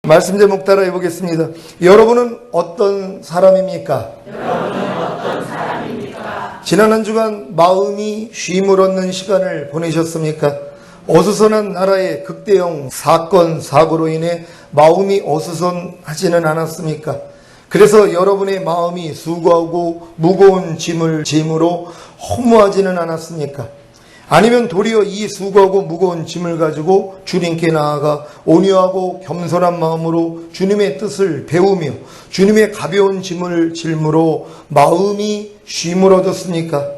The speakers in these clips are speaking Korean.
말씀 제목 따라 해보겠습니다. 여러분은 어떤 사람입니까? 지난 한 주간 마음이 쉼을 얻는 시간을 보내셨습니까? 어수선한 나라의 극대형 사건, 사고로 인해 마음이 어수선하지는 않았습니까? 그래서 여러분의 마음이 수고하고 무거운 짐으로 허무하지는 않았습니까? 아니면 도리어 이 수고하고 무거운 짐을 가지고 주님께 나아가 온유하고 겸손한 마음으로 주님의 뜻을 배우며 주님의 가벼운 짐을 짊으로 마음이 쉼을 얻었습니까?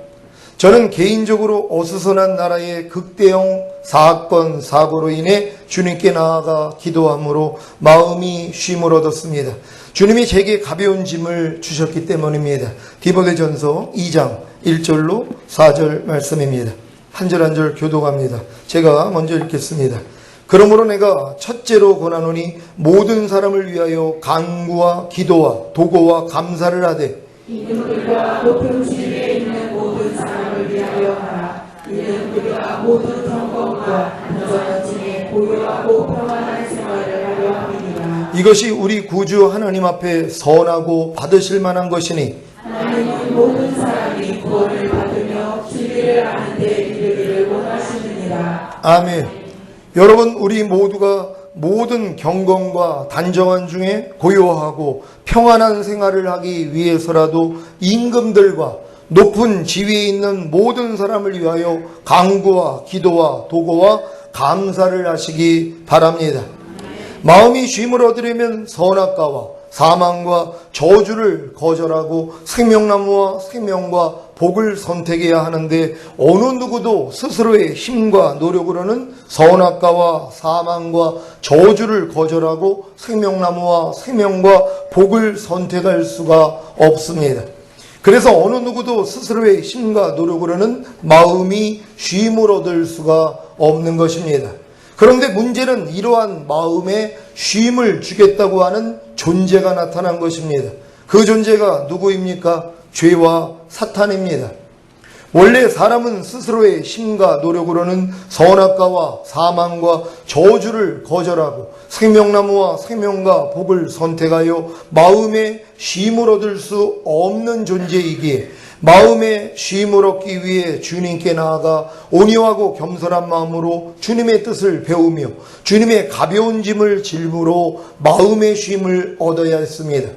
저는 개인적으로 어수선한 나라의 극대형 사건, 사고로 인해 주님께 나아가 기도함으로 마음이 쉼을 얻었습니다. 주님이 제게 가벼운 짐을 주셨기 때문입니다. 디모데전서 2장 1절로 4절 말씀입니다. 한 절 한 절 교독합니다. 제가 먼저 읽겠습니다. 그러므로 내가 첫째로 권하노니 모든 사람을 위하여 간구와 기도와 도고와 감사를 하되 이는 그가 높은 지위에 있는 모든 사람을 위하여 하라. 이는 그가 모든 성공과 안전한 짐에 고요하고 평안한 생활을 하려 함이니라. 이것이 우리 구주 하나님 앞에 선하고 받으실 만한 것이니 하나님은 모든 사람이 구원을 받으며 진리를 아는 데 이르기를 원하시느니라. 아멘. 여러분, 우리 모두가 모든 경건과 단정한 중에 고요하고 평안한 생활을 하기 위해서라도 임금들과 높은 지위에 있는 모든 사람을 위하여 간구와 기도와 도고와 감사를 하시기 바랍니다. 마음이 쉼을 얻으려면 선악과와 사망과 저주를 거절하고 생명나무와 생명과 복을 선택해야 하는데 어느 누구도 스스로의 힘과 노력으로는 선악과와 사망과 저주를 거절하고 생명나무와 생명과 복을 선택할 수가 없습니다. 그래서 어느 누구도 스스로의 힘과 노력으로는 마음이 쉼을 얻을 수가 없는 것입니다. 그런데 문제는 이러한 마음에 쉼을 주겠다고 하는 존재가 나타난 것입니다. 그 존재가 누구입니까? 죄와 사탄입니다. 원래 사람은 스스로의 힘과 노력으로는 선악과와 사망과 저주를 거절하고 생명나무와 생명과 복을 선택하여 마음에 쉼을 얻을 수 없는 존재이기에 마음에 쉼을 얻기 위해 주님께 나아가 온유하고 겸손한 마음으로 주님의 뜻을 배우며 주님의 가벼운 짐을 짊으로 마음의 쉼을 얻어야 했습니다.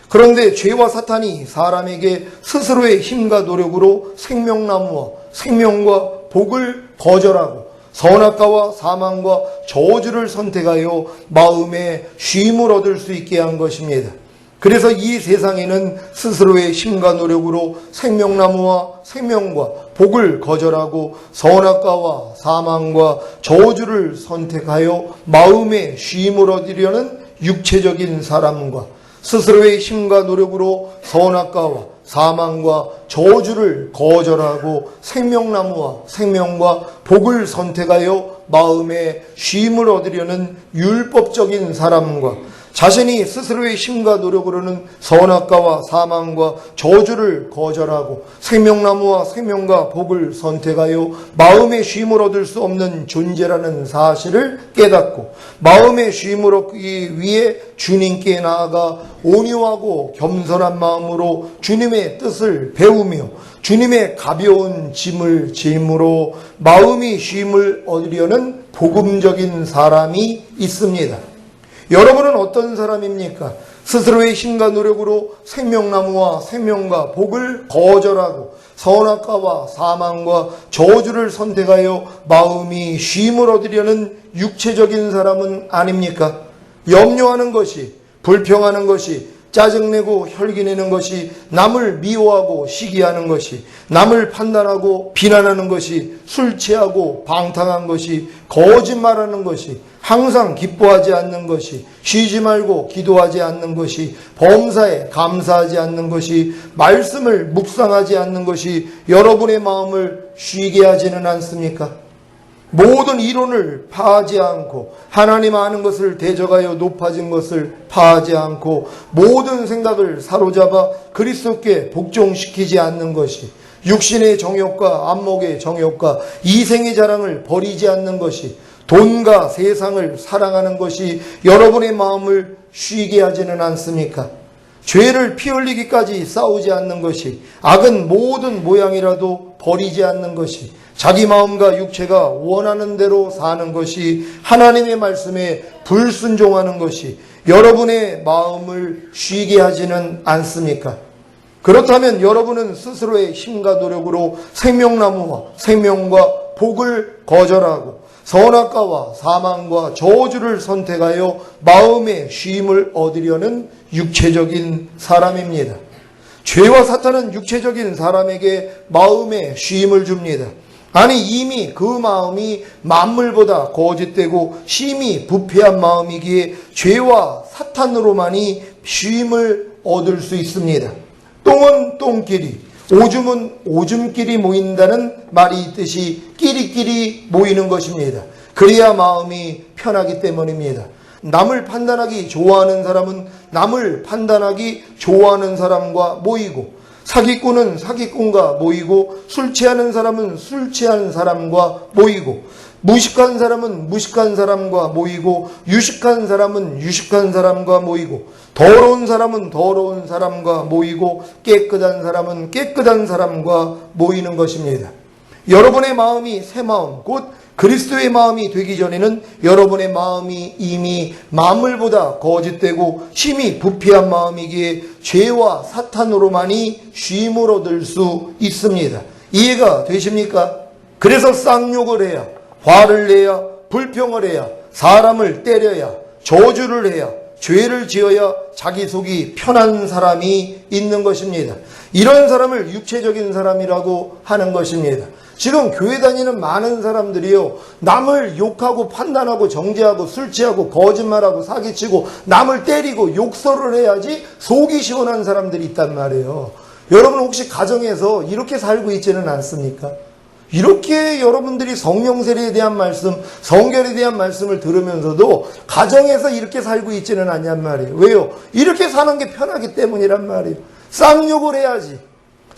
그런데 죄와 사탄이 사람에게 스스로의 힘과 노력으로 생명나무와 생명과 복을 거절하고 선악과와 사망과 저주를 선택하여 마음에 쉼을 얻을 수 있게 한 것입니다. 그래서 이 세상에는 스스로의 힘과 노력으로 생명나무와 생명과 복을 거절하고 선악과와 사망과 저주를 선택하여 마음에 쉼을 얻으려는 육체적인 사람과 스스로의 힘과 노력으로 선악과와 사망과 저주를 거절하고 생명나무와 생명과 복을 선택하여 마음에 쉼을 얻으려는 율법적인 사람과 자신이 스스로의 힘과 노력으로는 선악과와 사망과 저주를 거절하고 생명나무와 생명과 복을 선택하여 마음의 쉼을 얻을 수 없는 존재라는 사실을 깨닫고 마음의 쉼을 얻기 위해 주님께 나아가 온유하고 겸손한 마음으로 주님의 뜻을 배우며 주님의 가벼운 짐을 짐으로 마음이 쉼을 얻으려는 복음적인 사람이 있습니다. 여러분은 어떤 사람입니까? 스스로의 힘과 노력으로 생명나무와 생명과 복을 거절하고 선악과와 사망과 저주를 선택하여 마음이 쉼을 얻으려는 육체적인 사람은 아닙니까? 염려하는 것이, 불평하는 것이, 짜증내고 혈기내는 것이, 남을 미워하고 시기하는 것이, 남을 판단하고 비난하는 것이, 술 취하고 방탕한 것이, 거짓말하는 것이, 항상 기뻐하지 않는 것이, 쉬지 말고 기도하지 않는 것이, 범사에 감사하지 않는 것이, 말씀을 묵상하지 않는 것이 여러분의 마음을 쉬게 하지는 않습니까? 모든 이론을 파하지 않고 하나님 아는 것을 대적하여 높아진 것을 파하지 않고 모든 생각을 사로잡아 그리스도께 복종시키지 않는 것이, 육신의 정욕과 안목의 정욕과 이생의 자랑을 버리지 않는 것이, 돈과 세상을 사랑하는 것이 여러분의 마음을 쉬게 하지는 않습니까? 죄를 피 흘리기까지 싸우지 않는 것이, 악은 모든 모양이라도 버리지 않는 것이, 자기 마음과 육체가 원하는 대로 사는 것이, 하나님의 말씀에 불순종하는 것이 여러분의 마음을 쉬게 하지는 않습니까? 그렇다면 여러분은 스스로의 힘과 노력으로 생명나무와 생명과 복을 거절하고 선악과와 사망과 저주를 선택하여 마음의 쉼을 얻으려는 육체적인 사람입니다. 죄와 사탄은 육체적인 사람에게 마음의 쉼을 줍니다. 아니, 이미 그 마음이 만물보다 거짓되고 심히 부패한 마음이기에 죄와 사탄으로만이 쉼을 얻을 수 있습니다. 똥은 똥끼리, 오줌은 오줌끼리 모인다는 말이 있듯이 끼리끼리 모이는 것입니다. 그래야 마음이 편하기 때문입니다. 남을 판단하기 좋아하는 사람은 남을 판단하기 좋아하는 사람과 모이고, 사기꾼은 사기꾼과 모이고, 술 취하는 사람은 술 취하는 사람과 모이고, 무식한 사람은 무식한 사람과 모이고, 유식한 사람은 유식한 사람과 모이고, 더러운 사람은 더러운 사람과 모이고, 깨끗한 사람은 깨끗한 사람과 모이는 것입니다. 여러분의 마음이 새 마음, 곧 그리스도의 마음이 되기 전에는 여러분의 마음이 이미 만물보다 거짓되고 심히 부패한 마음이기에 죄와 사탄으로만이 쉼을 얻을 수 있습니다. 이해가 되십니까? 그래서 쌍욕을 해야, 화를 내야, 불평을 해야, 사람을 때려야, 저주를 해야, 죄를 지어야 자기 속이 편한 사람이 있는 것입니다. 이런 사람을 육체적인 사람이라고 하는 것입니다. 지금 교회 다니는 많은 사람들이요, 남을 욕하고 판단하고 정죄하고 술 취하고 거짓말하고 사기치고 남을 때리고 욕설을 해야지 속이 시원한 사람들이 있단 말이에요. 여러분 혹시 가정에서 이렇게 살고 있지는 않습니까? 이렇게 여러분들이 성령 세례에 대한 말씀, 성결에 대한 말씀을 들으면서도 가정에서 이렇게 살고 있지는 않냔 말이에요. 왜요? 이렇게 사는 게 편하기 때문이란 말이에요. 쌍욕을 해야지,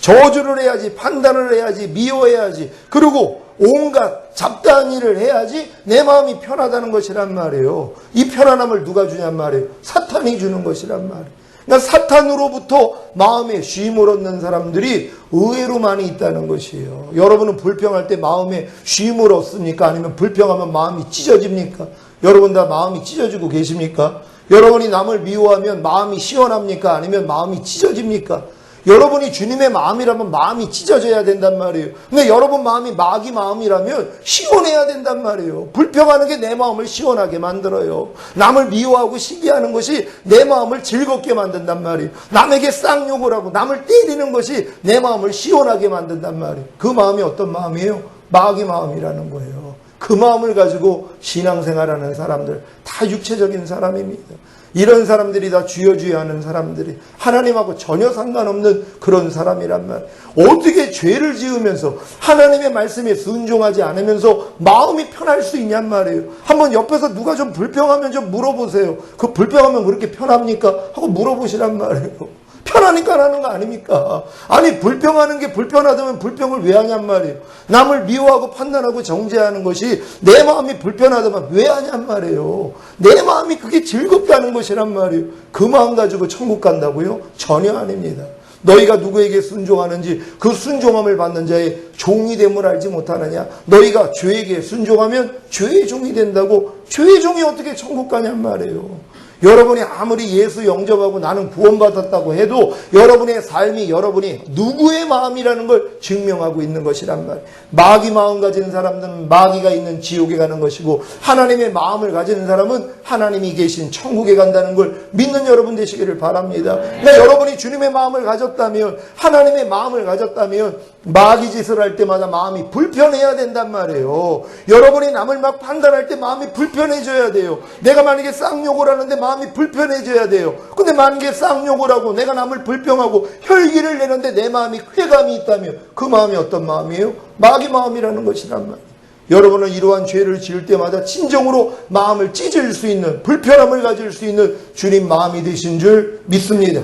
저주를 해야지, 판단을 해야지, 미워해야지, 그리고 온갖 잡다한 일을 해야지 내 마음이 편하다는 것이란 말이에요. 이 편안함을 누가 주냔 말이에요. 사탄이 주는 것이란 말이에요. 그러니까 사탄으로부터 마음에 쉼을 얻는 사람들이 의외로 많이 있다는 것이에요. 여러분은 불평할 때 마음에 쉼을 얻습니까? 아니면 불평하면 마음이 찢어집니까? 여러분 다 마음이 찢어지고 계십니까? 여러분이 남을 미워하면 마음이 시원합니까? 아니면 마음이 찢어집니까? 여러분이 주님의 마음이라면 마음이 찢어져야 된단 말이에요. 근데 여러분 마음이 마귀 마음이라면 시원해야 된단 말이에요. 불평하는 게 내 마음을 시원하게 만들어요. 남을 미워하고 시기하는 것이 내 마음을 즐겁게 만든단 말이에요. 남에게 쌍욕을 하고 남을 때리는 것이 내 마음을 시원하게 만든단 말이에요. 그 마음이 어떤 마음이에요? 마귀 마음이라는 거예요. 그 마음을 가지고 신앙생활하는 사람들 다 육체적인 사람입니다. 이런 사람들이 다 주여 주여 하는 사람들이 하나님하고 전혀 상관없는 그런 사람이란 말이에요. 어떻게 죄를 지으면서 하나님의 말씀에 순종하지 않으면서 마음이 편할 수 있냔 말이에요. 한번 옆에서 누가 좀 불평하면 좀 물어보세요. 그 불평하면 그렇게 편합니까? 하고 물어보시란 말이에요. 편하니까 하는 거 아닙니까? 아니, 불평하는 게 불편하다면 불평을 왜 하냔 말이에요. 남을 미워하고 판단하고 정죄하는 것이 내 마음이 불편하다면 왜 하냔 말이에요. 내 마음이 그게 즐겁게 하는 것이란 말이에요. 그 마음 가지고 천국 간다고요? 전혀 아닙니다. 너희가 누구에게 순종하는지 그 순종함을 받는 자의 종이 됨을 알지 못하느냐? 너희가 죄에게 순종하면 죄의 종이 된다고. 죄의 종이 어떻게 천국 가냔 말이에요. 여러분이 아무리 예수 영접하고 나는 구원받았다고 해도 여러분의 삶이 여러분이 누구의 마음이라는 걸 증명하고 있는 것이란 말이에요. 마귀 마음 가진 사람들은 마귀가 있는 지옥에 가는 것이고, 하나님의 마음을 가진 사람은 하나님이 계신 천국에 간다는 걸 믿는 여러분 되시기를 바랍니다. 그러니까 여러분이 주님의 마음을 가졌다면, 하나님의 마음을 가졌다면 마귀 짓을 할 때마다 마음이 불편해야 된단 말이에요. 여러분이 남을 막 판단할 때 마음이 불편해져야 돼요. 내가 만약에 쌍욕을 하는데 마음이 불편해져야 돼요. 근데 만약에 쌍욕을 하고 내가 남을 불평하고 혈기를 내는데 내 마음이 쾌감이 있다면 그 마음이 어떤 마음이에요? 마귀 마음이라는 것이란 말이에요. 여러분은 이러한 죄를 지을 때마다 진정으로 마음을 찢을 수 있는, 불편함을 가질 수 있는 주님 마음이 되신 줄 믿습니다.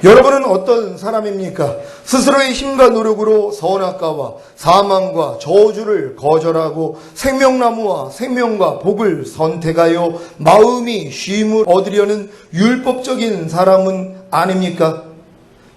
여러분은 어떤 사람입니까? 스스로의 힘과 노력으로 선악과와 사망과 저주를 거절하고 생명나무와 생명과 복을 선택하여 마음이 쉼을 얻으려는 율법적인 사람은 아닙니까?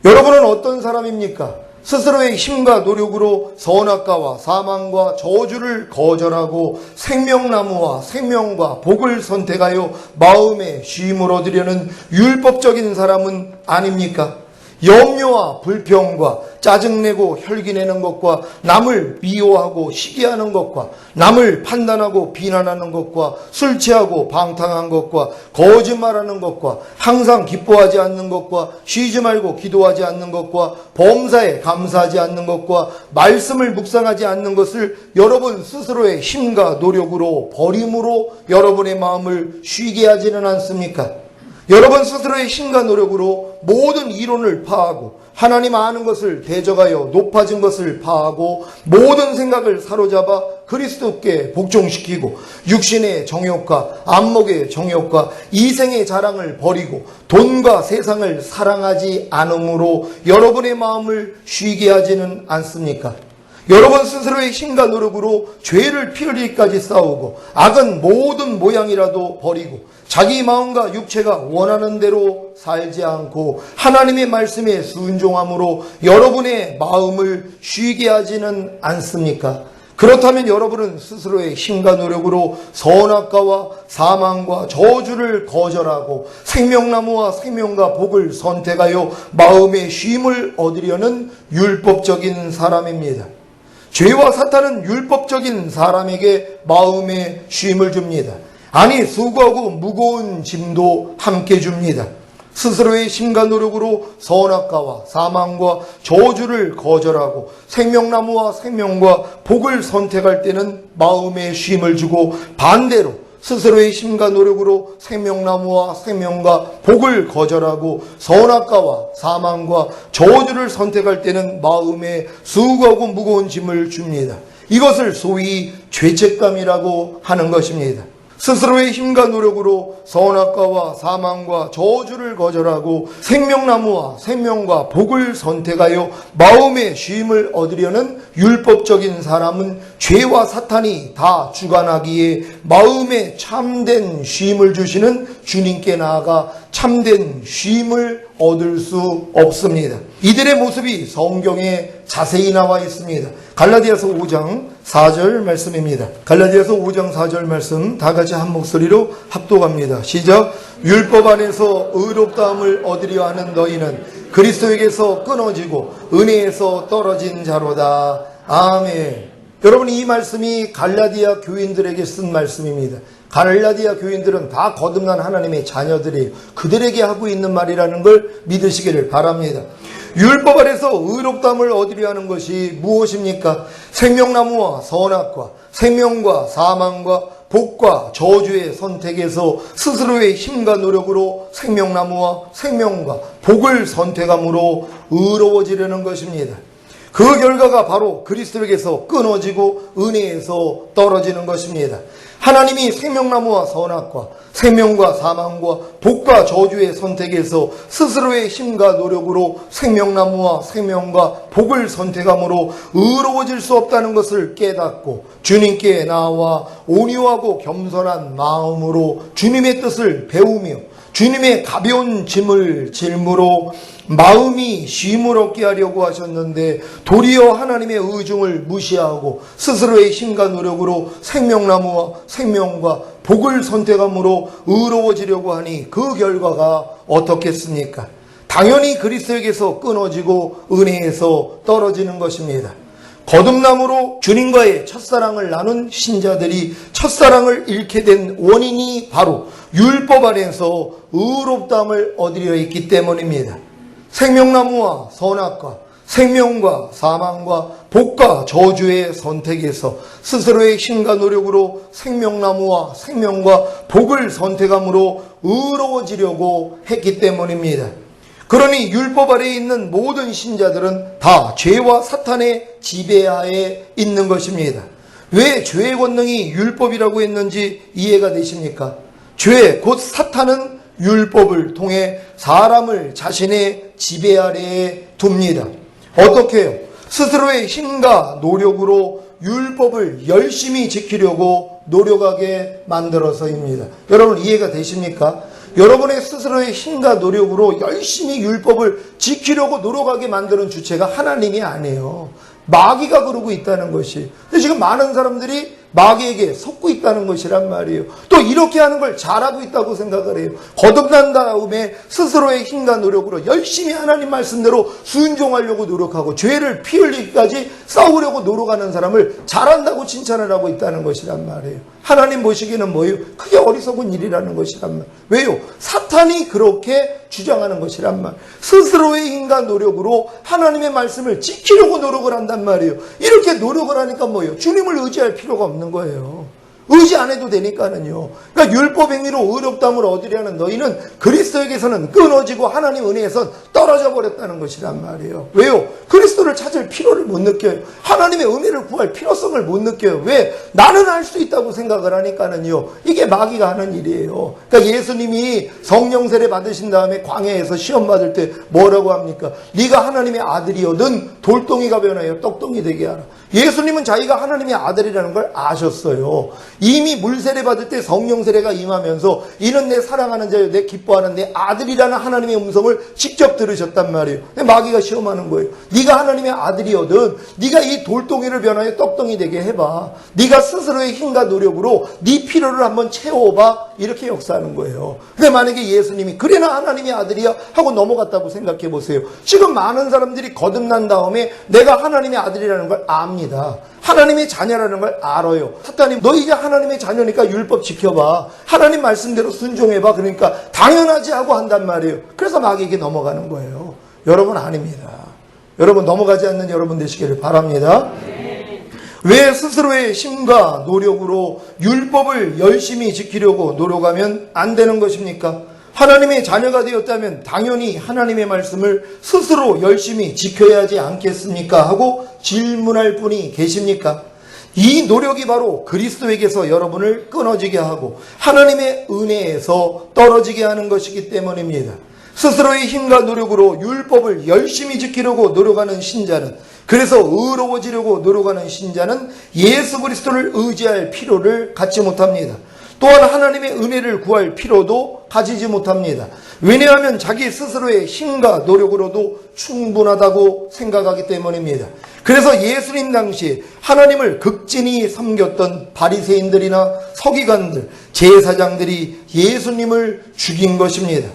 여러분은 어떤 사람입니까? 스스로의 힘과 노력으로 선악과와 사망과 저주를 거절하고 생명나무와 생명과 복을 선택하여 마음의 쉼을 얻으려는 율법적인 사람은 아닙니까? 염려와 불평과 짜증내고 혈기내는 것과 남을 미워하고 시기하는 것과 남을 판단하고 비난하는 것과 술 취하고 방탕한 것과 거짓말하는 것과 항상 기뻐하지 않는 것과 쉬지 말고 기도하지 않는 것과 범사에 감사하지 않는 것과 말씀을 묵상하지 않는 것을 여러분 스스로의 힘과 노력으로 버림으로 여러분의 마음을 쉬게 하지는 않습니까? 여러분 스스로의 힘과 노력으로 모든 이론을 파하고 하나님 아는 것을 대적하여 높아진 것을 파하고 모든 생각을 사로잡아 그리스도께 복종시키고 육신의 정욕과 안목의 정욕과 이생의 자랑을 버리고 돈과 세상을 사랑하지 않음으로 여러분의 마음을 쉬게 하지는 않습니까? 여러분 스스로의 힘과 노력으로 죄를 피 흘리기까지 싸우고 악은 모든 모양이라도 버리고 자기 마음과 육체가 원하는 대로 살지 않고 하나님의 말씀에 순종함으로 여러분의 마음을 쉬게 하지는 않습니까? 그렇다면 여러분은 스스로의 힘과 노력으로 선악과와 사망과 저주를 거절하고 생명나무와 생명과 복을 선택하여 마음의 쉼을 얻으려는 율법적인 사람입니다. 죄와 사탄은 율법적인 사람에게 마음의 쉼을 줍니다. 아니 수고하고 무거운 짐도 함께 줍니다. 스스로의 힘과 노력으로 선악과와 사망과 저주를 거절하고 생명나무와 생명과 복을 선택할 때는 마음의 쉼을 주고 반대로 스스로의 힘과 노력으로 생명나무와 생명과 복을 거절하고 선악과와 사망과 저주를 선택할 때는 마음에 수고하고 무거운 짐을 줍니다. 이것을 소위 죄책감이라고 하는 것입니다. 스스로의 힘과 노력으로 선악과와 사망과 저주를 거절하고 생명나무와 생명과 복을 선택하여 마음의 쉼을 얻으려는 율법적인 사람은 죄와 사탄이 다 주관하기에 마음에 참된 쉼을 주시는 주님께 나아가 참된 쉼을 얻을 수 없습니다. 이들의 모습이 성경에 자세히 나와 있습니다. 갈라디아서 5장 4절 말씀입니다. 갈라디아서 5장 4절 말씀 다 같이 한 목소리로 합독합니다. 시작. 율법 안에서 의롭다함을 얻으려 하는 너희는 그리스도에게서 끊어지고 은혜에서 떨어진 자로다. 아멘. 여러분 이 말씀이 갈라디아 교인들에게 쓴 말씀입니다. 갈라디아 교인들은 다 거듭난 하나님의 자녀들이에요. 그들에게 하고 있는 말이라는 걸 믿으시기를 바랍니다. 율법 아래서 의롭다함을 얻으려 하는 것이 무엇입니까? 생명나무와 선악과 생명과 사망과 복과 저주의 선택에서 스스로의 힘과 노력으로 생명나무와 생명과 복을 선택함으로 의로워지려는 것입니다. 그 결과가 바로 그리스도에게서 끊어지고 은혜에서 떨어지는 것입니다. 하나님이 생명나무와 선악과 생명과 사망과 복과 저주의 선택에서 스스로의 힘과 노력으로 생명나무와 생명과 복을 선택함으로 의로워질 수 없다는 것을 깨닫고 주님께 나와 온유하고 겸손한 마음으로 주님의 뜻을 배우며 주님의 가벼운 짐을 짊으로 마음이 쉼을 얻게 하려고 하셨는데 도리어 하나님의 의중을 무시하고 스스로의 힘과 노력으로 생명나무와 생명과 복을 선택함으로 의로워지려고 하니 그 결과가 어떻겠습니까? 당연히 그리스도에게서 끊어지고 은혜에서 떨어지는 것입니다. 거듭남으로 주님과의 첫사랑을 나눈 신자들이 첫사랑을 잃게 된 원인이 바로 율법 안에서 의롭다함을 얻으려 했기 때문입니다. 생명나무와 선악과 생명과 사망과 복과 저주의 선택에서 스스로의 힘과 노력으로 생명나무와 생명과 복을 선택함으로 의로워지려고 했기 때문입니다. 그러니 율법 아래에 있는 모든 신자들은 다 죄와 사탄의 지배하에 있는 것입니다. 왜 죄의 권능이 율법이라고 했는지 이해가 되십니까? 죄, 곧 사탄은 율법을 통해 사람을 자신의 지배 아래에 둡니다. 어떻게 해요? 스스로의 힘과 노력으로 율법을 열심히 지키려고 노력하게 만들어서입니다. 여러분 이해가 되십니까? 여러분의 스스로의 힘과 노력으로 열심히 율법을 지키려고 노력하게 만드는 주체가 하나님이 아니에요. 마귀가 그러고 있다는 것이. 근데 지금 많은 사람들이 마귀에게 속고 있다는 것이란 말이에요. 또 이렇게 하는 걸 잘하고 있다고 생각을 해요. 거듭난 다음에 스스로의 힘과 노력으로 열심히 하나님 말씀대로 순종하려고 노력하고 죄를 피 흘리기까지 싸우려고 노력하는 사람을 잘한다고 칭찬을 하고 있다는 것이란 말이에요. 하나님 보시기에는 뭐예요? 크게 어리석은 일이라는 것이란 말. 왜요? 사탄이 그렇게 주장하는 것이란 말. 스스로의 힘과 노력으로 하나님의 말씀을 지키려고 노력을 한단 말이에요. 이렇게 노력을 하니까 뭐예요? 주님을 의지할 필요가 없는 거예요. 의지 안 해도 되니까는요. 그러니까 율법 행위로 의롭다함을 얻으려는 너희는 그리스도에게서는 끊어지고 하나님 은혜에선 떨어져 버렸다는 것이란 말이에요. 왜요? 그리스도를 찾을 필요를 못 느껴요. 하나님의 은혜를 구할 필요성을 못 느껴요. 왜? 나는 할 수 있다고 생각을 하니까는요. 이게 마귀가 하는 일이에요. 그러니까 예수님이 성령 세례 받으신 다음에 광야에서 시험 받을 때 뭐라고 합니까? 네가 하나님의 아들이거든 돌덩이가 변하여 떡덩이 되게 하라. 예수님은 자기가 하나님의 아들이라는 걸 아셨어요. 이미 물세례 받을 때 성령 세례가 임하면서 이는 내 사랑하는 자요 내 기뻐하는 내 아들이라는 하나님의 음성을 직접 들으셨단 말이에요. 마귀가 시험하는 거예요. 네가 하나님의 아들이거든 네가 이 돌덩이를 변하여 떡덩이 되게 해봐. 네가 스스로의 힘과 노력으로 네 필요를 한번 채워봐. 이렇게 역사하는 거예요. 근데 만약에 예수님이 그래 나 하나님의 아들이야 하고 넘어갔다고 생각해 보세요. 지금 많은 사람들이 거듭난 다음에 내가 하나님의 아들이라는 걸 압니다. 하나님의 자녀라는 걸 알아요. 사탄이 너 이제 하나님의 자녀니까 율법 지켜봐. 하나님 말씀대로 순종해봐. 그러니까 당연하지 하고 한단 말이에요. 그래서 마귀에게 넘어가는 거예요. 여러분 아닙니다. 여러분 넘어가지 않는 여러분 되시기를 바랍니다. 왜 스스로의 힘과 노력으로 율법을 열심히 지키려고 노력하면 안 되는 것입니까? 하나님의 자녀가 되었다면 당연히 하나님의 말씀을 스스로 열심히 지켜야 하지 않겠습니까? 하고 질문할 분이 계십니까? 이 노력이 바로 그리스도에게서 여러분을 끊어지게 하고 하나님의 은혜에서 떨어지게 하는 것이기 때문입니다. 스스로의 힘과 노력으로 율법을 열심히 지키려고 노력하는 신자는, 그래서 의로워지려고 노력하는 신자는 예수 그리스도를 의지할 필요를 갖지 못합니다. 또한 하나님의 은혜를 구할 필요도 가지지 못합니다. 왜냐하면 자기 스스로의 힘과 노력으로도 충분하다고 생각하기 때문입니다. 그래서 예수님 당시 하나님을 극진히 섬겼던 바리새인들이나 서기관들, 제사장들이 예수님을 죽인 것입니다.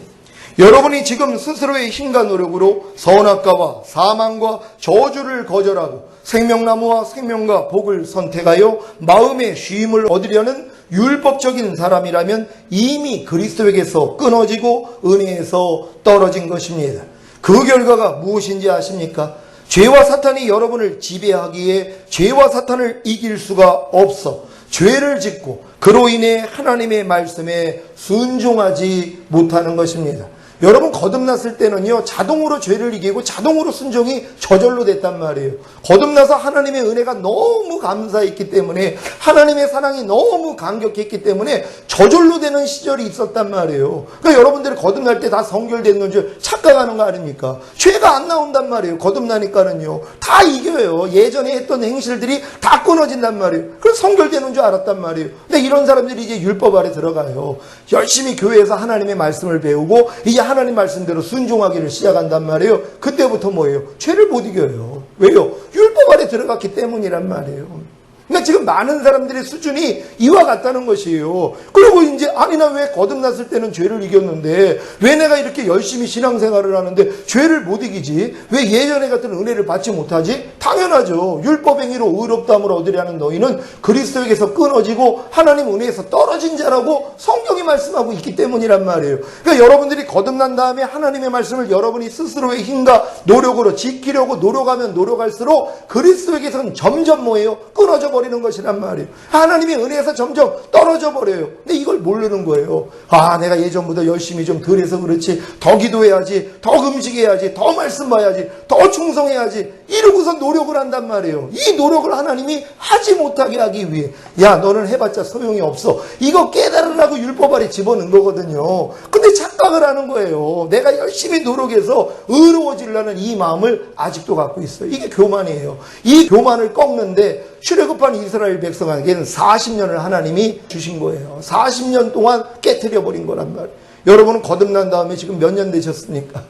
여러분이 지금 스스로의 힘과 노력으로 선악과와 사망과 저주를 거절하고 생명나무와 생명과 복을 선택하여 마음의 쉼을 얻으려는 율법적인 사람이라면 이미 그리스도에게서 끊어지고 은혜에서 떨어진 것입니다. 그 결과가 무엇인지 아십니까? 죄와 사탄이 여러분을 지배하기에 죄와 사탄을 이길 수가 없어 죄를 짓고 그로 인해 하나님의 말씀에 순종하지 못하는 것입니다. 여러분 거듭났을 때는요 자동으로 죄를 이기고 자동으로 순종이 저절로 됐단 말이에요. 거듭나서 하나님의 은혜가 너무 감사했기 때문에 하나님의 사랑이 너무 감격했기 때문에 저절로 되는 시절이 있었단 말이에요. 그러니까 여러분들이 거듭날 때 다 성결됐는 줄 착각하는 거 아닙니까? 죄가 안 나온단 말이에요. 거듭나니까는요 다 이겨요. 예전에 했던 행실들이 다 끊어진단 말이에요. 그래서 성결되는 줄 알았단 말이에요. 근데 이런 사람들이 이제 율법 아래 들어가요. 열심히 교회에서 하나님의 말씀을 배우고 이제 하나님 말씀대로 순종하기를 시작한단 말이에요. 그때부터 뭐예요? 죄를 못 이겨요. 왜요? 율법 아래 들어갔기 때문이란 말이에요. 그러니까 지금 많은 사람들의 수준이 이와 같다는 것이에요. 그리고 이제 아니 나 왜 거듭났을 때는 죄를 이겼는데 왜 내가 이렇게 열심히 신앙생활을 하는데 죄를 못 이기지? 왜 예전에 같은 은혜를 받지 못하지? 당연하죠. 율법 행위로 의롭다함을 얻으려는 너희는 그리스도에게서 끊어지고 하나님 은혜에서 떨어진 자라고 성경이 말씀하고 있기 때문이란 말이에요. 그러니까 여러분들이 거듭난 다음에 하나님의 말씀을 여러분이 스스로의 힘과 노력으로 지키려고 노력하면 노력할수록 그리스도에게서는 점점 뭐예요? 끊어져 버려요. 버리는 것이란 말이에요. 하나님의 은혜에서 점점 떨어져 버려요. 근데 이걸 모르는 거예요. 아, 내가 예전보다 열심히 좀 덜 해서 그렇지, 더 기도해야지, 더 금식해야지, 더 말씀 봐야지, 더 충성해야지, 이러고서 노력을 한단 말이에요. 이 노력을 하나님이 하지 못하게 하기 위해, 야, 너는 해봤자 소용이 없어, 이거 깨달으라고 율법 아래 집어넣은 거거든요. 근데 착각을 하는 거예요. 내가 열심히 노력해서 의로워지려는 이 마음을 아직도 갖고 있어요. 이게 교만이에요. 이 교만을 꺾는데 출애굽한 이스라엘 백성에게는 40년을 하나님이 주신 거예요. 40년 동안 깨트려 버린 거란 말이에요. 여러분은 거듭난 다음에 지금 몇 년 되셨습니까?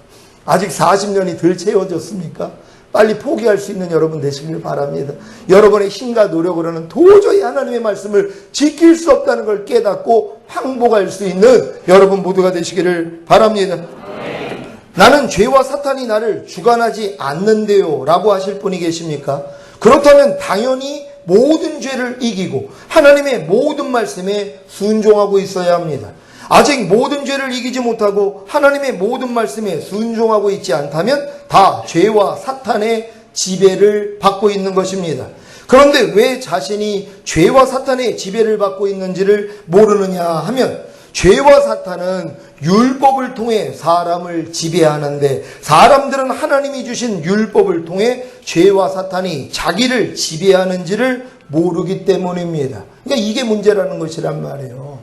아직 40년이 덜 채워졌습니까? 빨리 포기할 수 있는 여러분 되시길 바랍니다. 여러분의 힘과 노력으로는 도저히 하나님의 말씀을 지킬 수 없다는 걸 깨닫고 항복할 수 있는 여러분 모두가 되시기를 바랍니다. 나는 죄와 사탄이 나를 주관하지 않는데요 라고 하실 분이 계십니까? 그렇다면 당연히 모든 죄를 이기고 하나님의 모든 말씀에 순종하고 있어야 합니다. 아직 모든 죄를 이기지 못하고 하나님의 모든 말씀에 순종하고 있지 않다면 다 죄와 사탄의 지배를 받고 있는 것입니다. 그런데 왜 자신이 죄와 사탄의 지배를 받고 있는지를 모르느냐 하면, 죄와 사탄은 율법을 통해 사람을 지배하는데 사람들은 하나님이 주신 율법을 통해 죄와 사탄이 자기를 지배하는지를 모르기 때문입니다. 그러니까 이게 문제라는 것이란 말이에요.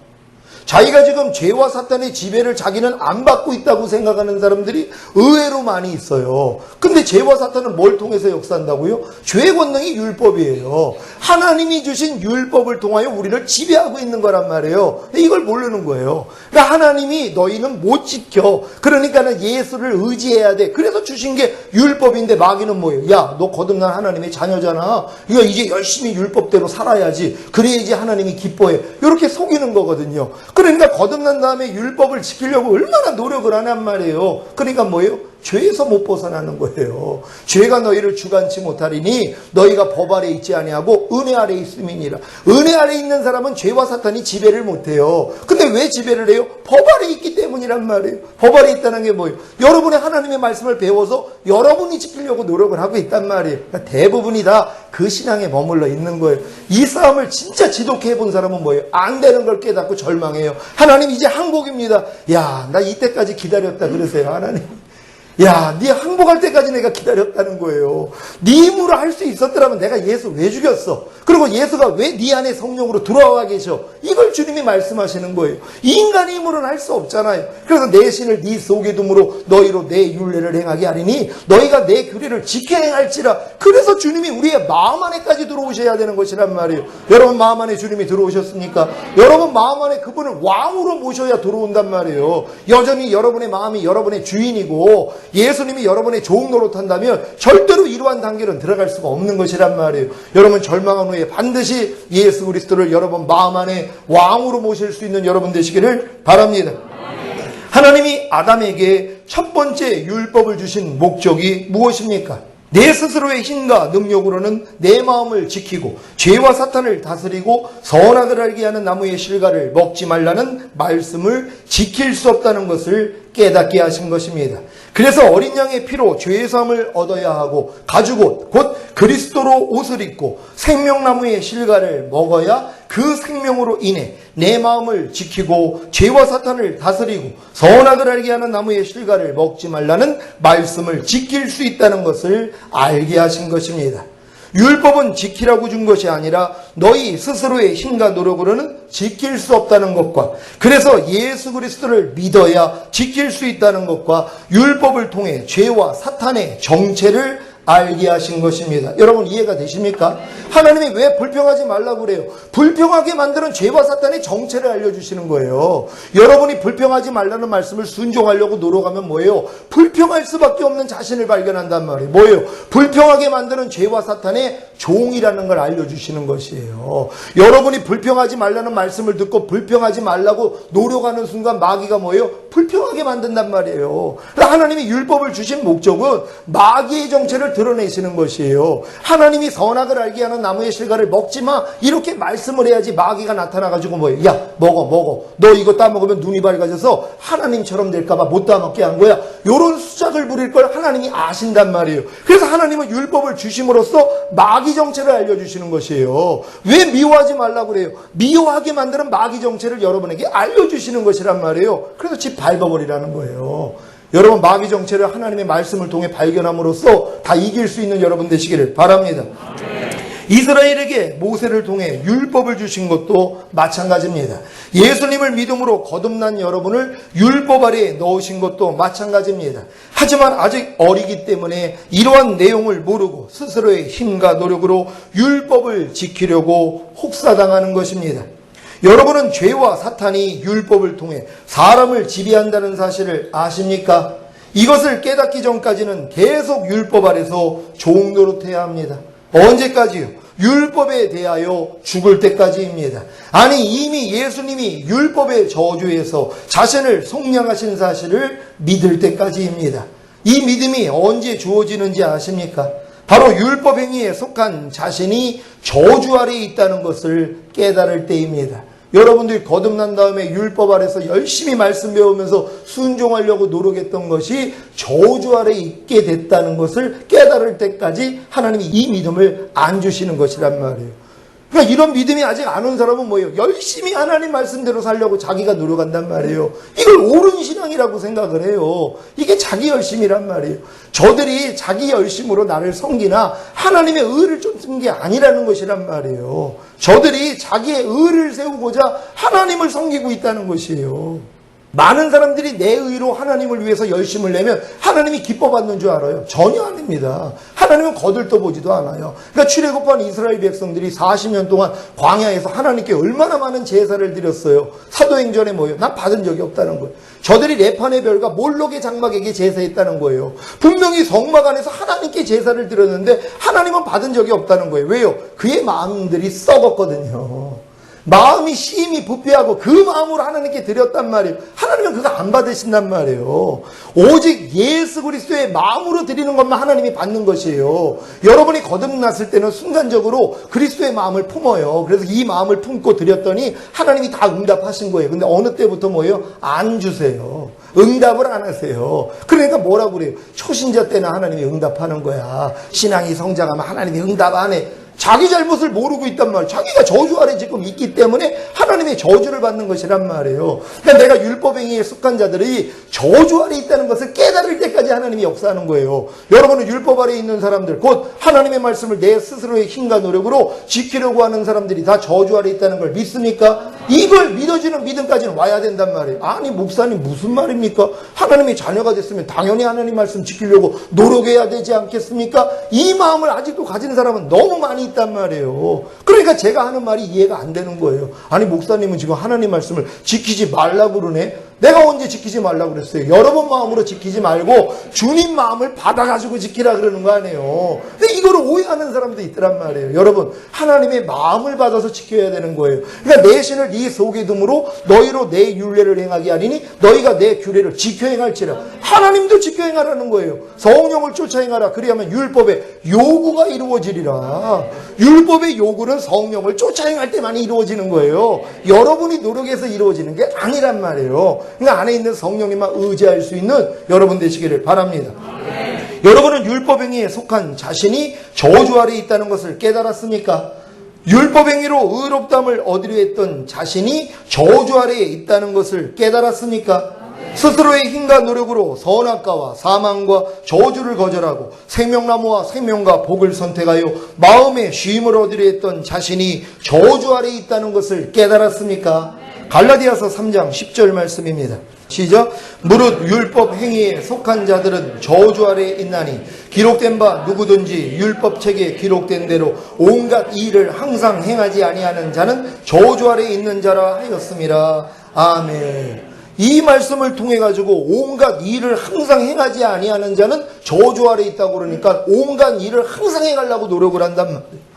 자기가 지금 죄와 사탄의 지배를 자기는 안 받고 있다고 생각하는 사람들이 의외로 많이 있어요. 근데 죄와 사탄은 뭘 통해서 역사한다고요? 죄의 권능이 율법이에요. 하나님이 주신 율법을 통하여 우리를 지배하고 있는 거란 말이에요. 이걸 모르는 거예요. 그러니까 하나님이 너희는 못 지켜, 그러니까는 예수를 의지해야 돼, 그래서 주신 게 율법인데 마귀는 뭐예요? 야, 너 거듭난 하나님의 자녀잖아, 이거 이제 열심히 율법대로 살아야지, 그래야지 하나님이 기뻐해, 이렇게 속이는 거거든요. 그러니까 거듭난 다음에 율법을 지키려고 얼마나 노력을 하냔 말이에요. 그러니까 뭐예요? 죄에서 못 벗어나는 거예요. 죄가 너희를 주관치 못하리니 너희가 법 아래 있지 아니하고 은혜 아래 있음이니라. 은혜 아래 있는 사람은 죄와 사탄이 지배를 못해요. 근데 왜 지배를 해요? 법 아래 있기 때문이란 말이에요. 법 아래 있다는 게 뭐예요? 여러분이 하나님의 말씀을 배워서 여러분이 지키려고 노력을 하고 있단 말이에요. 그러니까 대부분이 다 그 신앙에 머물러 있는 거예요. 이 싸움을 진짜 지독해 본 사람은 뭐예요? 안 되는 걸 깨닫고 절망해요. 하나님 이제 항복입니다. 야, 나 이때까지 기다렸다 그러세요. 하나님, 야, 네 항복할 때까지 내가 기다렸다는 거예요. 네 힘으로 할 수 있었더라면 내가 예수 왜 죽였어? 그리고 예수가 왜 네 안에 성령으로 들어와 계셔? 이걸 주님이 말씀하시는 거예요. 인간의 힘으로는 할 수 없잖아요. 그래서 내 신을 네 속에 둠으로 너희로 내 율례를 행하게 하리니 너희가 내 규례를 지켜 행할지라. 그래서 주님이 우리의 마음 안에까지 들어오셔야 되는 것이란 말이에요. 여러분 마음 안에 주님이 들어오셨습니까? 여러분 마음 안에 그분을 왕으로 모셔야 들어온단 말이에요. 여전히 여러분의 마음이 여러분의 주인이고 예수님이 여러분의 종 노릇한다면 절대로 이러한 단계로 들어갈 수가 없는 것이란 말이에요. 여러분 절망한 후에 반드시 예수 그리스도를 여러분 마음 안에 왕으로 모실 수 있는 여러분 되시기를 바랍니다. 하나님이 아담에게 첫 번째 율법을 주신 목적이 무엇입니까? 내 스스로의 힘과 능력으로는 내 마음을 지키고 죄와 사탄을 다스리고 선악을 알게 하는 나무의 실과를 먹지 말라는 말씀을 지킬 수 없다는 것을 깨닫게 하신 것입니다. 그래서 어린 양의 피로 죄의 사함을 얻어야 하고 가죽옷 곧 그리스도로 옷을 입고 생명나무의 실과를 먹어야 그 생명으로 인해 내 마음을 지키고 죄와 사탄을 다스리고 선악을 알게 하는 나무의 실과를 먹지 말라는 말씀을 지킬 수 있다는 것을 알게 하신 것입니다. 율법은 지키라고 준 것이 아니라 너희 스스로의 힘과 노력으로는 지킬 수 없다는 것과, 그래서 예수 그리스도를 믿어야 지킬 수 있다는 것과 율법을 통해 죄와 사탄의 정체를 알게 하신 것입니다. 여러분 이해가 되십니까? 하나님이 왜 불평하지 말라고 그래요? 불평하게 만드는 죄와 사탄의 정체를 알려주시는 거예요. 여러분이 불평하지 말라는 말씀을 순종하려고 노력하면 뭐예요? 불평할 수밖에 없는 자신을 발견한단 말이에요. 뭐예요? 불평하게 만드는 죄와 사탄의 종이라는 걸 알려주시는 것이에요. 여러분이 불평하지 말라는 말씀을 듣고 불평하지 말라고 노력하는 순간 마귀가 뭐예요? 불평하게 만든단 말이에요. 하나님이 율법을 주신 목적은 마귀의 정체를 드러내시는 것이에요. 하나님이 선악을 알게 하는 나무의 실과를 먹지 마, 이렇게 말씀을 해야지 마귀가 나타나가지고 뭐예요? 야, 먹어. 너 이거 따먹으면 눈이 밝아져서 하나님처럼 될까봐 못 따먹게 한 거야. 요런 수작을 부릴 걸 하나님이 아신단 말이에요. 그래서 하나님은 율법을 주심으로써 마귀 정체를 알려주시는 것이에요. 왜 미워하지 말라고 그래요? 미워하게 만드는 마귀 정체를 여러분에게 알려주시는 것이란 말이에요. 그래서 집 밟아버리라는 거예요. 여러분, 마귀 정체를 하나님의 말씀을 통해 발견함으로써 다 이길 수 있는 여러분 되시기를 바랍니다. 이스라엘에게 모세를 통해 율법을 주신 것도 마찬가지입니다. 예수님을 믿음으로 거듭난 여러분을 율법 아래에 넣으신 것도 마찬가지입니다. 하지만 아직 어리기 때문에 이러한 내용을 모르고 스스로의 힘과 노력으로 율법을 지키려고 혹사당하는 것입니다. 여러분은 죄와 사탄이 율법을 통해 사람을 지배한다는 사실을 아십니까? 이것을 깨닫기 전까지는 계속 율법 아래서 종노릇해야 합니다. 언제까지요? 율법에 대하여 죽을 때까지입니다. 아니, 이미 예수님이 율법의 저주에서 자신을 속량하신 사실을 믿을 때까지입니다. 이 믿음이 언제 주어지는지 아십니까? 바로 율법 행위에 속한 자신이 저주 아래에 있다는 것을 깨달을 때입니다. 여러분들이 거듭난 다음에 율법 아래서 열심히 말씀 배우면서 순종하려고 노력했던 것이 저주 아래에 있게 됐다는 것을 깨달을 때까지 하나님이 이 믿음을 안 주시는 것이란 말이에요. 그러니까 이런 믿음이 아직 안 온 사람은 뭐예요? 열심히 하나님 말씀대로 살려고 자기가 노력한단 말이에요. 이걸 옳은 신앙이라고 생각을 해요. 이게 자기 열심이란 말이에요. 저들이 자기 열심으로 나를 섬기나 하나님의 의를 쫓는 게 아니라는 것이란 말이에요. 저들이 자기의 의를 세우고자 하나님을 섬기고 있다는 것이에요. 많은 사람들이 내 의로 하나님을 위해서 열심을 내면 하나님이 기뻐받는 줄 알아요? 전혀 아닙니다. 하나님은 거들떠보지도 않아요. 그러니까 출애굽한 이스라엘 백성들이 40년 동안 광야에서 하나님께 얼마나 많은 제사를 드렸어요. 사도행전에 뭐예요? 난 받은 적이 없다는 거예요. 저들이 레판의 별과 몰록의 장막에게 제사했다는 거예요. 분명히 성막 안에서 하나님께 제사를 드렸는데 하나님은 받은 적이 없다는 거예요. 왜요? 그의 마음들이 썩었거든요. 마음이 심히 부패하고 그 마음으로 하나님께 드렸단 말이에요. 하나님은 그거 안 받으신단 말이에요. 오직 예수 그리스도의 마음으로 드리는 것만 하나님이 받는 것이에요. 여러분이 거듭났을 때는 순간적으로 그리스도의 마음을 품어요. 그래서 이 마음을 품고 드렸더니 하나님이 다 응답하신 거예요. 근데 어느 때부터 뭐예요? 안 주세요. 응답을 안 하세요. 그러니까 뭐라고 그래요? 초신자 때는 하나님이 응답하는 거야. 신앙이 성장하면 하나님이 응답 안 해. 자기 잘못을 모르고 있단 말이에요. 자기가 저주 아래 지금 있기 때문에 하나님의 저주를 받는 것이란 말이에요. 그러니까 내가 율법행위에 속한 자들이 저주 아래 있다는 것을 깨달을 때까지 하나님이 역사하는 거예요. 여러분은 율법 아래 있는 사람들, 곧 하나님의 말씀을 내 스스로의 힘과 노력으로 지키려고 하는 사람들이 다 저주 아래 있다는 걸 믿습니까? 이걸 믿어지는 믿음까지는 와야 된단 말이에요. 아니, 목사님 무슨 말입니까? 하나님의 자녀가 됐으면 당연히 하나님 말씀 지키려고 노력해야 되지 않겠습니까? 이 마음을 아직도 가진 사람은 너무 많이 있단 말이에요. 그러니까 제가 하는 말이 이해가 안 되는 거예요. 아니, 목사님은 지금 하나님 말씀을 지키지 말라고 그러네? 내가 언제 지키지 말라고 그랬어요? 여러분 마음으로 지키지 말고 주님 마음을 받아가지고 지키라 그러는 거 아니에요. 근데 이거를 오해하는 사람도 있더란 말이에요. 여러분, 하나님의 마음을 받아서 지켜야 되는 거예요. 그러니까 내 신을 네 속에 둠으로 너희로 내 율례를 행하게 하리니 너희가 내 규례를 지켜 행할지라. 하나님도 지켜 행하라는 거예요. 성령을 쫓아 행하라. 그리하면 율법의 요구가 이루어지리라. 율법의 요구는 성령을 쫓아 행할 때만 이루어지는 거예요. 여러분이 노력해서 이루어지는 게 아니란 말이에요. 그러니까 안에 있는 성령님만 의지할 수 있는 여러분 되시기를 바랍니다. 여러분은 율법행위에 속한 자신이 저주 아래에 있다는 것을 깨달았습니까? 율법행위로 의롭다함을 얻으려 했던 자신이 저주 아래에 있다는 것을 깨달았습니까? 스스로의 힘과 노력으로 선악과와 사망과 저주를 거절하고 생명나무와 생명과 복을 선택하여 마음의 쉼을 얻으려 했던 자신이 저주 아래에 있다는 것을 깨달았습니까? 갈라디아서 3장 10절 말씀입니다. 시작. 무릇 율법 행위에 속한 자들은 저주 아래에 있나니 기록된 바 누구든지 율법책에 기록된 대로 온갖 일을 항상 행하지 아니하는 자는 저주 아래에 있는 자라 하였음이라. 아멘. 이 말씀을 통해 가지고 온갖 일을 항상 행하지 아니하는 자는 저주 아래에 있다고 그러니까 온갖 일을 항상 행하려고 노력을 한단 말이에요.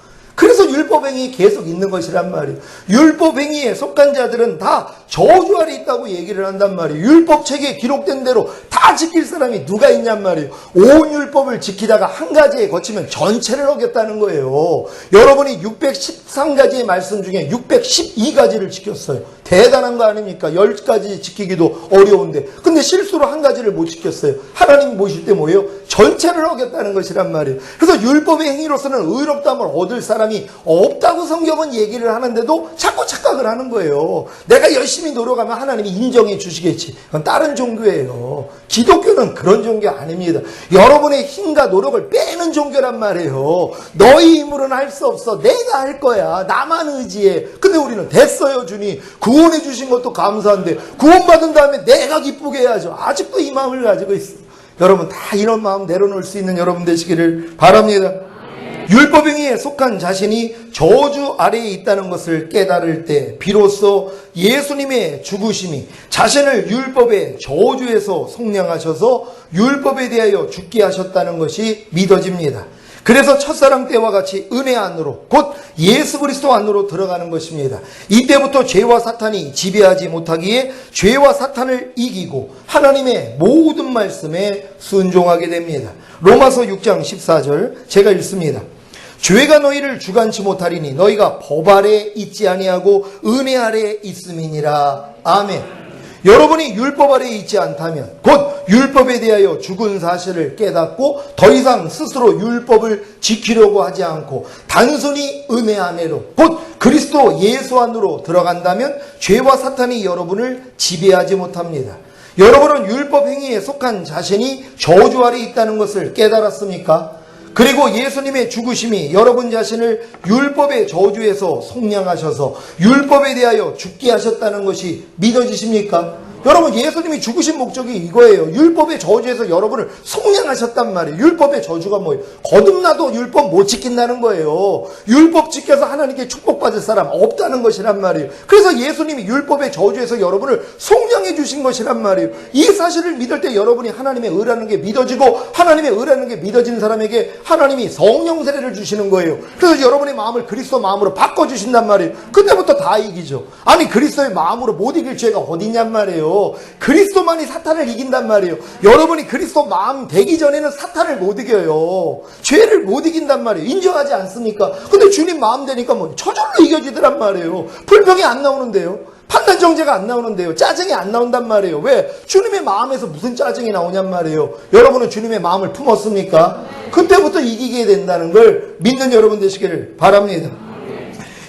그래서 율법행위 계속 있는 것이란 말이에요. 율법행위에 속한 자들은 다 저주 아래 있다고 얘기를 한단 말이에요. 율법책에 기록된 대로 다 지킬 사람이 누가 있냔 말이에요. 온 율법을 지키다가 한 가지에 거치면 전체를 어겼다는 거예요. 여러분이 613가지의 말씀 중에 612가지를 지켰어요. 대단한 거 아닙니까? 10가지 지키기도 어려운데. 근데 실수로 한 가지를 못 지켰어요. 하나님 보실 때 뭐예요? 전체를 어겼다는 것이란 말이에요. 그래서 율법의 행위로서는 의롭다함을 얻을 사람이 없다고 성경은 얘기를 하는데도 자꾸 착각을 하는 거예요. 내가 열심히 노력하면 하나님이 인정해 주시겠지. 그건 다른 종교예요. 기독교는 그런 종교 아닙니다. 여러분의 힘과 노력을 빼는 종교란 말이에요. 너희 힘으로는 할 수 없어. 내가 할 거야. 나만 의지해. 근데 우리는 됐어요, 주님. 구원해 주신 것도 감사한데 구원받은 다음에 내가 기쁘게 해야죠. 아직도 이 마음을 가지고 있어요. 여러분 다 이런 마음 내려놓을 수 있는 여러분 되시기를 바랍니다. 율법행위에 속한 자신이 저주 아래에 있다는 것을 깨달을 때 비로소 예수님의 죽으심이 자신을 율법의 저주에서 속량하셔서 율법에 대하여 죽게 하셨다는 것이 믿어집니다. 그래서 첫사랑 때와 같이 은혜 안으로 곧 예수 그리스도 안으로 들어가는 것입니다. 이때부터 죄와 사탄이 지배하지 못하기에 죄와 사탄을 이기고 하나님의 모든 말씀에 순종하게 됩니다. 로마서 6장 14절 제가 읽습니다. 죄가 너희를 주관치 못하리니 너희가 법 아래 있지 아니하고 은혜 아래 있음이니라. 아멘. 여러분이 율법 아래에 있지 않다면 곧 율법에 대하여 죽은 사실을 깨닫고 더 이상 스스로 율법을 지키려고 하지 않고 단순히 은혜 안으로 곧 그리스도 예수 안으로 들어간다면 죄와 사탄이 여러분을 지배하지 못합니다. 여러분은 율법 행위에 속한 자신이 저주 아래에 있다는 것을 깨달았습니까? 그리고 예수님의 죽으심이 여러분 자신을 율법의 저주에서 속량하셔서 율법에 대하여 죽게 하셨다는 것이 믿어지십니까? 여러분 예수님이 죽으신 목적이 이거예요. 율법의 저주에서 여러분을 속량하셨단 말이에요. 율법의 저주가 뭐예요? 거듭나도 율법 못 지킨다는 거예요. 율법 지켜서 하나님께 축복받을 사람 없다는 것이란 말이에요. 그래서 예수님이 율법의 저주에서 여러분을 속량해 주신 것이란 말이에요. 이 사실을 믿을 때 여러분이 하나님의 의라는 게 믿어지고 하나님의 의라는 게 믿어진 사람에게 하나님이 성령 세례를 주시는 거예요. 그래서 여러분의 마음을 그리스도 마음으로 바꿔주신단 말이에요. 그때부터 다 이기죠. 아니 그리스도의 마음으로 못 이길 죄가 어디 있냔 말이에요. 그리스도만이 사탄을 이긴단 말이에요. 여러분이 그리스도 마음 되기 전에는 사탄을 못 이겨요. 죄를 못 이긴단 말이에요. 인정하지 않습니까? 근데 주님 마음 되니까 뭐 저절로 이겨지더란 말이에요. 불평이 안 나오는데요. 판단 정죄가 안 나오는데요. 짜증이 안 나온단 말이에요. 왜? 주님의 마음에서 무슨 짜증이 나오냔 말이에요. 여러분은 주님의 마음을 품었습니까? 그때부터 이기게 된다는 걸 믿는 여러분 되시기를 바랍니다.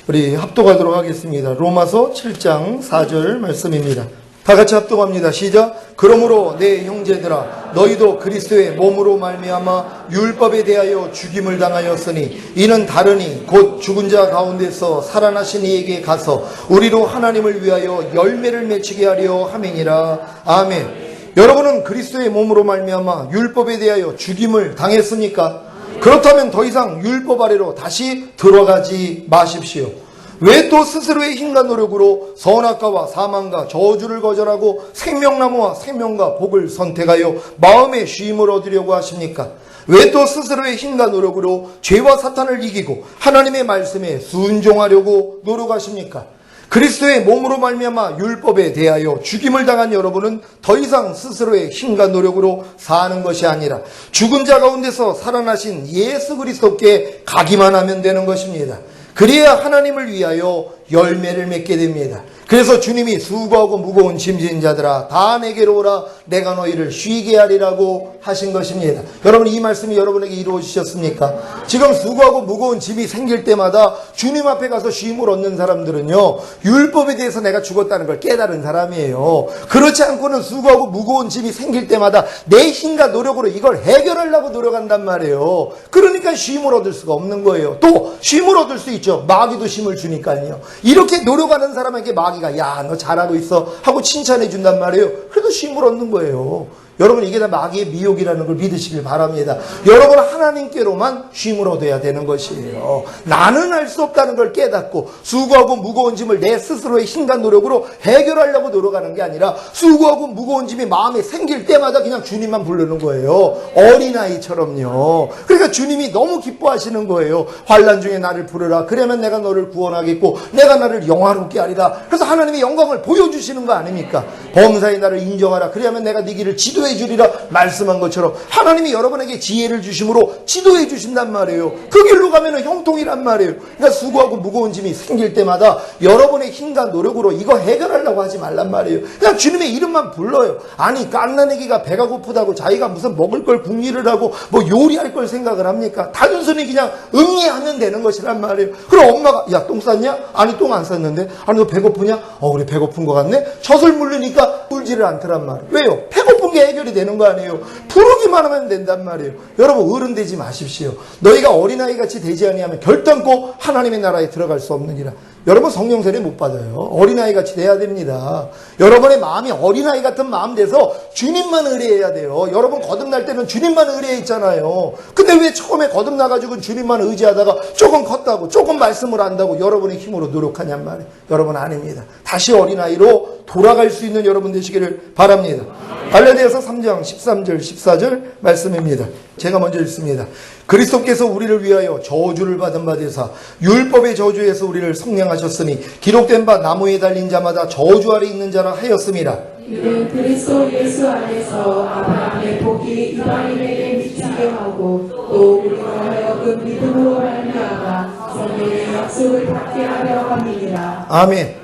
우리 합독하도록 하겠습니다. 로마서 7장 4절 말씀입니다. 다 같이 합독합니다. 시작. 그러므로 내 형제들아 너희도 그리스도의 몸으로 말미암아 율법에 대하여 죽임을 당하였으니 이는 다르니 곧 죽은 자 가운데서 살아나신 이에게 가서 우리로 하나님을 위하여 열매를 맺히게 하려 함이니라. 아멘. 여러분은 그리스도의 몸으로 말미암아 율법에 대하여 죽임을 당했습니까? 그렇다면 더 이상 율법 아래로 다시 들어가지 마십시오. 왜 또 스스로의 힘과 노력으로 선악과와 사망과 저주를 거절하고 생명나무와 생명과 복을 선택하여 마음의 쉼을 얻으려고 하십니까? 왜 또 스스로의 힘과 노력으로 죄와 사탄을 이기고 하나님의 말씀에 순종하려고 노력하십니까? 그리스도의 몸으로 말미암아 율법에 대하여 죽임을 당한 여러분은 더 이상 스스로의 힘과 노력으로 사는 것이 아니라 죽은 자 가운데서 살아나신 예수 그리스도께 가기만 하면 되는 것입니다. 그래야 하나님을 위하여 열매를 맺게 됩니다. 그래서 주님이 수고하고 무거운 짐진 자들아 다 내게로 오라 내가 너희를 쉬게 하리라고 하신 것입니다. 여러분 이 말씀이 여러분에게 이루어지셨습니까? 지금 수고하고 무거운 짐이 생길 때마다 주님 앞에 가서 쉼을 얻는 사람들은요 율법에 대해서 내가 죽었다는 걸 깨달은 사람이에요. 그렇지 않고는 수고하고 무거운 짐이 생길 때마다 내 힘과 노력으로 이걸 해결하려고 노력한단 말이에요. 그러니까 쉼을 얻을 수가 없는 거예요. 또 쉼을 얻을 수 있죠. 마귀도 힘을 주니까요. 이렇게 노력하는 사람에게 마귀가 야, 너 잘하고 있어 하고 칭찬해 준단 말이에요. 그래도 쉼을 얻는 거예요. 여러분, 이게 다 마귀의 미혹이라는 걸 믿으시길 바랍니다. 여러분, 하나님께로만 쉼을 얻어야 되는 것이에요. 나는 할 수 없다는 걸 깨닫고 수고하고 무거운 짐을 내 스스로의 힘과 노력으로 해결하려고 노력하는 게 아니라 수고하고 무거운 짐이 마음에 생길 때마다 그냥 주님만 부르는 거예요. 어린아이처럼요. 그러니까 주님이 너무 기뻐하시는 거예요. 환난 중에 나를 부르라. 그러면 내가 너를 구원하겠고 내가 나를 영화롭게 하리라. 그래서 하나님이 영광을 보여주시는 거 아닙니까? 범사에 나를 인정하라. 그러면 내가 네 길을 지도해 주리라 말씀한 것처럼 하나님이 여러분에게 지혜를 주심으로 지도해 주신단 말이에요. 그 길로 가면 형통이란 말이에요. 그러니까 수고하고 무거운 짐이 생길 때마다 여러분의 힘과 노력으로 이거 해결하려고 하지 말란 말이에요. 그냥 주님의 이름만 불러요. 아니, 갓난아기가 배가 고프다고 자기가 무슨 먹을 걸 궁리를 하고 뭐 요리할 걸 생각을 합니까? 단순히 그냥 응애하면 되는 것이란 말이에요. 그럼 엄마가 야, 똥 쌌냐? 아니, 똥 안 쌌는데. 아니, 너 배고프냐? 그래, 배고픈 것 같네. 젖을 물르니까 울지를 않더란 말이에요. 왜요? 배고픈 게 해결이 되는 거 아니에요. 부르기만 하면 된단 말이에요. 여러분, 어른 되지 마십시오. 너희가 어린아이 같이 되지 아니하면 결단코 하나님의 나라에 들어갈 수 없느니라. 여러분, 성령 세례 못 받아요. 어린아이 같이 돼야 됩니다. 여러분의 마음이 어린아이 같은 마음 돼서 주님만 의뢰해야 돼요. 여러분, 거듭날 때는 주님만 의뢰했잖아요. 근데 왜 처음에 거듭나가지고 주님만 의지하다가 조금 컸다고 조금 말씀을 안다고 여러분의 힘으로 노력하냔 말이에요. 여러분, 아닙니다. 다시 어린아이로 돌아갈 수 있는 여러분 되시기를 바랍니다. 갈라디아서 3장 13절 14절 말씀입니다. 제가 먼저 읽습니다. 그리스도께서 우리를 위하여 저주를 받은 바 되사 율법의 저주에서 우리를 성량하셨으니 기록된 바 나무에 달린 자마다 저주 아래 있는 자라 하였음이라. 이는 그리스도 예수 안에서 아브라함의 복이 이방인에게 미치게 하고 또 우리로 하여금 믿음으로 말미암아 성령의 약속을 받게 하려 함이니라. 아멘.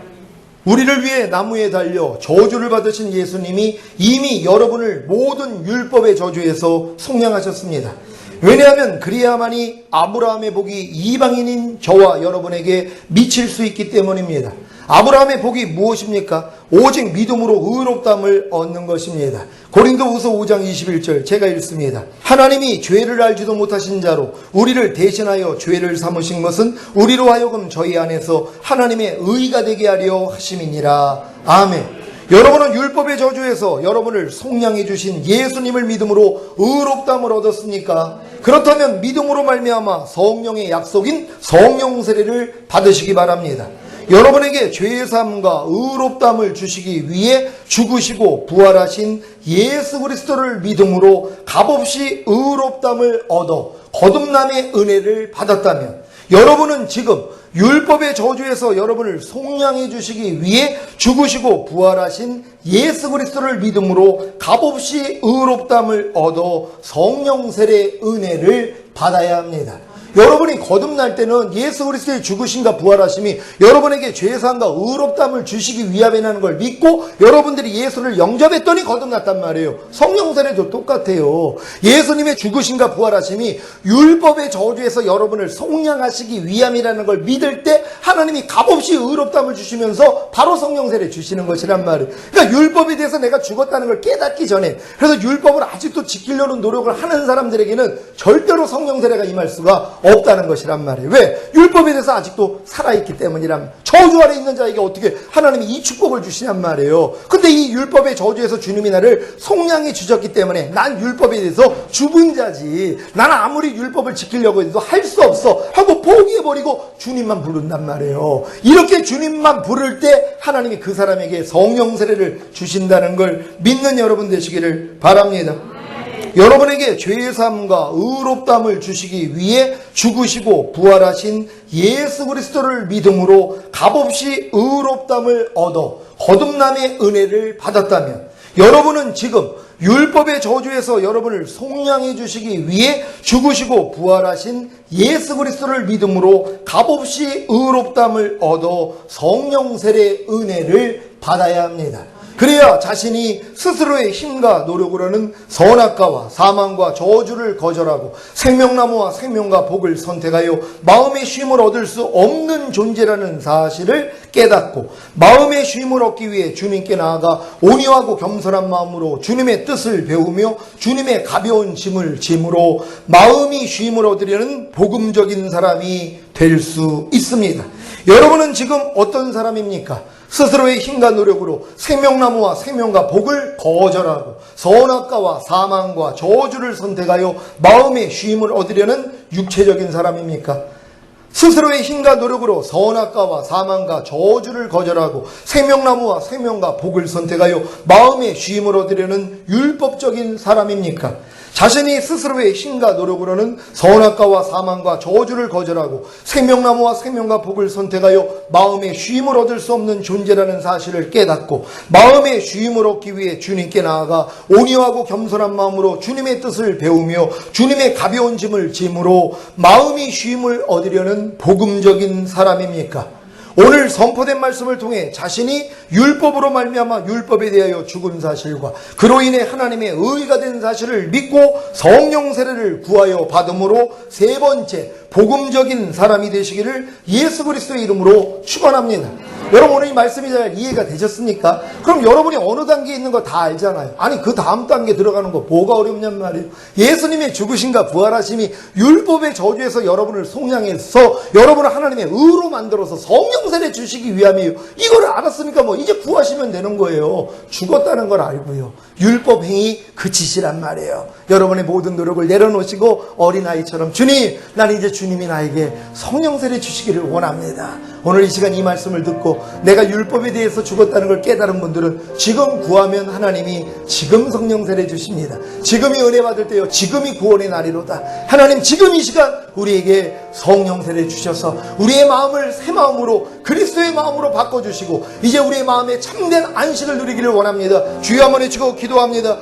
우리를 위해 나무에 달려 저주를 받으신 예수님이 이미 여러분을 모든 율법의 저주에서 속량하셨습니다. 왜냐하면 그리야만이 아브라함의 복이 이방인인 저와 여러분에게 미칠 수 있기 때문입니다. 아브라함의 복이 무엇입니까? 오직 믿음으로 의롭다함을 얻는 것입니다. 고린도후서 5장 21절 제가 읽습니다. 하나님이 죄를 알지도 못하신 자로 우리를 대신하여 죄를 삼으신 것은 우리로 하여금 저희 안에서 하나님의 의가 되게 하려 하심이니라. 아멘. 여러분은 율법의 저주에서 여러분을 속량해 주신 예수님을 믿음으로 의롭다함을 얻었습니까? 그렇다면 믿음으로 말미암아 성령의 약속인 성령 세례를 받으시기 바랍니다. 여러분에게 죄의 삶과 의롭다함을 주시기 위해 죽으시고 부활하신 예수 그리스도를 믿음으로 값없이 의롭다함을 얻어 거듭남의 은혜를 받았다면 여러분은 지금 율법의 저주에서 여러분을 속량해 주시기 위해 죽으시고 부활하신 예수 그리스도를 믿음으로 값없이 의롭다함을 얻어 성령 세례의 은혜를 받아야 합니다. 여러분이 거듭날 때는 예수 그리스도의 죽으심과 부활하심이 여러분에게 죄사함과 의롭다함을 주시기 위함이라는 걸 믿고 여러분들이 예수를 영접했더니 거듭났단 말이에요. 성령 세례도 똑같아요. 예수님의 죽으심과 부활하심이 율법의 저주에서 여러분을 속량하시기 위함이라는 걸 믿을 때 하나님이 값없이 의롭다함을 주시면서 바로 성령 세례 주시는 것이란 말이에요. 그러니까 율법에 대해서 내가 죽었다는 걸 깨닫기 전에, 그래서 율법을 아직도 지키려는 노력을 하는 사람들에게는 절대로 성령 세례가 임할 수가 없다는 것이란 말이에요. 왜? 율법에 대해서 아직도 살아있기 때문이란. 저주 아래 있는 자에게 어떻게 하나님이 이 축복을 주시냔 말이에요. 근데 이 율법의 저주에서 주님이 나를 속량해 주셨기 때문에 난 율법에 대해서 죽은 자지, 나는 아무리 율법을 지키려고 해도 할 수 없어 하고 포기해버리고 주님만 부른단 말이에요. 이렇게 주님만 부를 때 하나님이 그 사람에게 성령 세례를 주신다는 걸 믿는 여러분 되시기를 바랍니다. 여러분에게 죄의 삶과 의롭다함을 주시기 위해 죽으시고 부활하신 예수 그리스도를 믿음으로 값없이 의롭다함을 얻어 거듭남의 은혜를 받았다면 여러분은 지금 율법의 저주에서 여러분을 속량해 주시기 위해 죽으시고 부활하신 예수 그리스도를 믿음으로 값없이 의롭다함을 얻어 성령 세례의 은혜를 받아야 합니다. 그래야 자신이 스스로의 힘과 노력으로는 선악과와 사망과 저주를 거절하고 생명나무와 생명과 복을 선택하여 마음의 쉼을 얻을 수 없는 존재라는 사실을 깨닫고 마음의 쉼을 얻기 위해 주님께 나아가 온유하고 겸손한 마음으로 주님의 뜻을 배우며 주님의 가벼운 짐을 짐으로 마음이 쉼을 얻으려는 복음적인 사람이 될 수 있습니다. 여러분은 지금 어떤 사람입니까? 스스로의 힘과 노력으로 생명나무와 생명과 복을 거절하고 선악과와 사망과 저주를 선택하여 마음의 쉼을 얻으려는 육체적인 사람입니까? 스스로의 힘과 노력으로 선악과와 사망과 저주를 거절하고 생명나무와 생명과 복을 선택하여 마음의 쉼을 얻으려는 율법적인 사람입니까? 자신이 스스로의 힘과 노력으로는 선악과와 사망과 저주를 거절하고 생명나무와 생명과 복을 선택하여 마음의 쉼을 얻을 수 없는 존재라는 사실을 깨닫고 마음의 쉼을 얻기 위해 주님께 나아가 온유하고 겸손한 마음으로 주님의 뜻을 배우며 주님의 가벼운 짐을 짐으로 마음의 쉼을 얻으려는 복음적인 사람입니까? 오늘 선포된 말씀을 통해 자신이 율법으로 말미암아 율법에 대하여 죽은 사실과 그로 인해 하나님의 의가 된 사실을 믿고 성령 세례를 구하여 받음으로 세 번째 복음적인 사람이 되시기를 예수 그리스도의 이름으로 축원합니다. 여러분 오늘 이 말씀이 잘 이해가 되셨습니까? 그럼 여러분이 어느 단계에 있는 거 다 알잖아요. 아니 그 다음 단계 들어가는 거 뭐가 어렵냔 말이에요. 예수님의 죽으심과 부활하심이 율법의 저주에서 여러분을 속량해서 여러분을 하나님의 의로 만들어서 성령 세례 주시기 위함이에요. 이거를 알았으니까 뭐 이제 구하시면 되는 거예요. 죽었다는 걸 알고요. 율법 행위 그치시란 말이에요. 여러분의 모든 노력을 내려놓으시고 어린아이처럼 주님, 난 이제 주님이 나에게 성령 세례 주시기를 원합니다. 오늘 이 시간 이 말씀을 듣고 내가 율법에 대해서 죽었다는 걸 깨달은 분들은 지금 구하면 하나님이 지금 성령 세례 주십니다. 지금이 은혜 받을 때요. 지금이 구원의 날이로다. 하나님 지금 이 시간 우리에게 성령 세례 주셔서 우리의 마음을 새 마음으로 그리스도의 마음으로 바꿔주시고 이제 우리의 마음에 참된 안식을 누리기를 원합니다. 주여 한번 외치고 기도합니다.